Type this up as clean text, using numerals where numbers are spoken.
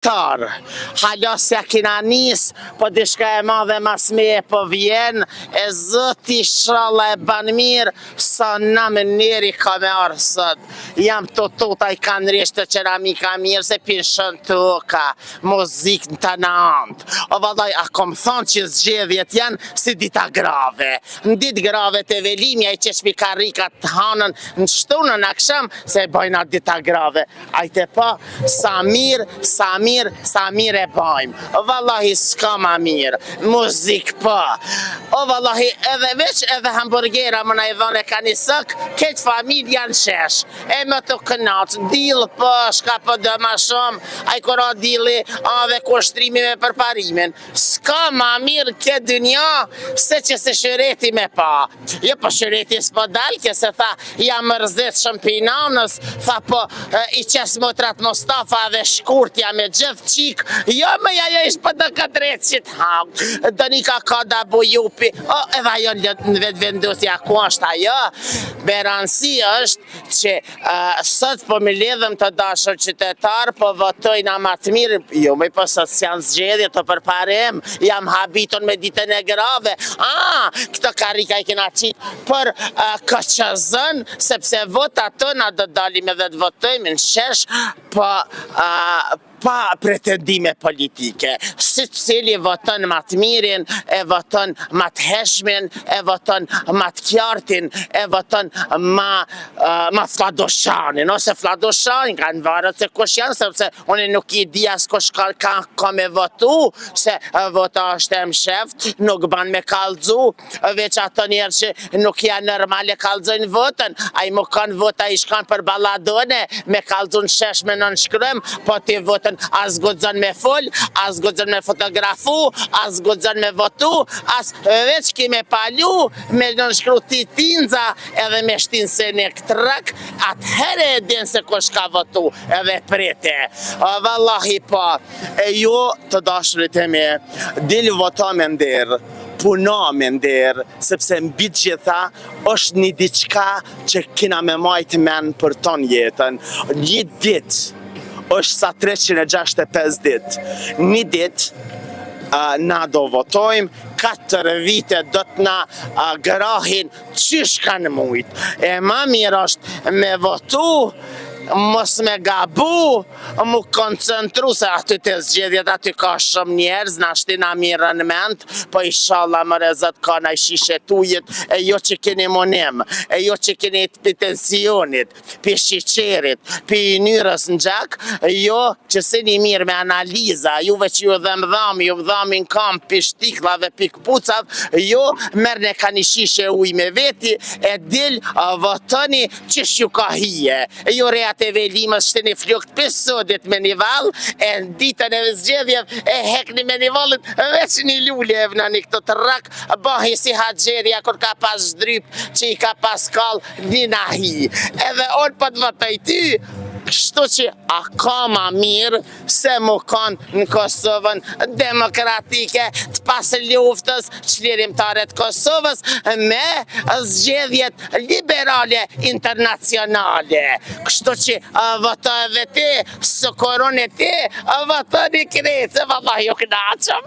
Tar, hala se kina nis, po dishka e madhe mas me po vjen, e zoti inshallah e ban mirë, sa na me njeri ka me arsët. Jam të tota i kanë rishtë të qeramika mirë, se pishën të oka, muzik në të nantë. O vallaj, a kom thonë që zgjedhjet janë si dita grave. Në dit grave të velimja i qeshmi karikat të hanën në shtunën aksham, se bajna dita grave. Ajte pa, sa mirë e bajmë. O vallahi s'ka ma mirë. Muzik pa. O vallahi edhe veç edhe hamburgera më na i dhone ka një sëk, këtë familja në shesh. E më të kënaqë, dilë pa, shka pa dhe ma shumë, a i kora dili, ave kushtrimi me përparimin. S'ka ma mirë këtë dynja, se që se shëreti me pa. Jo po shëreti s'po dalke, se tha, jam mërzit shumë pinanës, tha po, i qes motrat Mustafa dhe shkurtja me gjithë qik, jo me ja ish për të këtë recit hangë, do një ka da bujupi, o edhe ajo në vetë vendusja ku është ajo, beransi është që sot po me ledhëm të dashër qytetar, po votojnë a matë mirë, jo me po sot s'janë zgjedhje të përparim, jam habiton me ditën e grave, këto karika i kena qitë për KQZ-ën, sepse votat tëna do dalim edhe të votojmë në shesh, pa pretendime politike. Si cili voton ma të mirin, e voton ma të heshmin, e voton ma të kjartin, e voton ma fladoshanin, ose fladoshanin, ka në varët se kush janë, sepse unë nuk i di as kush ka me votu, se vota është e msheft, nuk ban me kalzu, veç ato njerë që nuk janë normal e kalzojnë votën, a i më kanë vota i shkanë për baladone, me kalzu në shesh me në shkrym, po ti votën as godzën me fol, as godzën me fotografu, as godzën me votu, as veç ki me palu, me nënshkru titinza, edhe me shtin se në këtërak, atëhere e din se kush ka votu, edhe prete. Vallahi pa, e jo të dashërit e me, dili vota me nderë, puna me nderë, sepse mbi gjitha është një diçka që kina me majtë men për ton jetën. Një ditë është sa 365 ditë. Një ditë na do votojmë, 4 vite do të na grahin qysh kanë mujtë. E ma mirë është me votu, mos me gabu, mu koncentru se aty të zgjedhjet aty ka shumë njerëz, na shtina mirë në mend, po inshallah më rezat ka na i shishe tujit, e jo që keni monim, e jo që keni për tensionit, për shiqerit, për njërës në gjak, jo që se një mirë me analiza, juve që ju dhamin kam për shtiklave, për këpucav, jo mërë ne ka një shishe uj me veti, e dil votoni qësh ju ka hije, e jo reat e velimës shte një flukt pësodit me një val, e në ditën e zgjedhjev e hekni me një valit, veç një lulli e vëna një këto të rak, bahi si haqerja kur ka pas zdryp që i ka pas kall një nahi. Edhe on për të vëtaj ty, kështu që a ka ma mirë se mu kanë në Kosovën demokratike të pas luftës qlirimtaret Kosovës me zgjedhjet liberale internacionale. Kështu që voto edhe ti, së korone ti, voto një krejtë, vallahi ju knaqëm.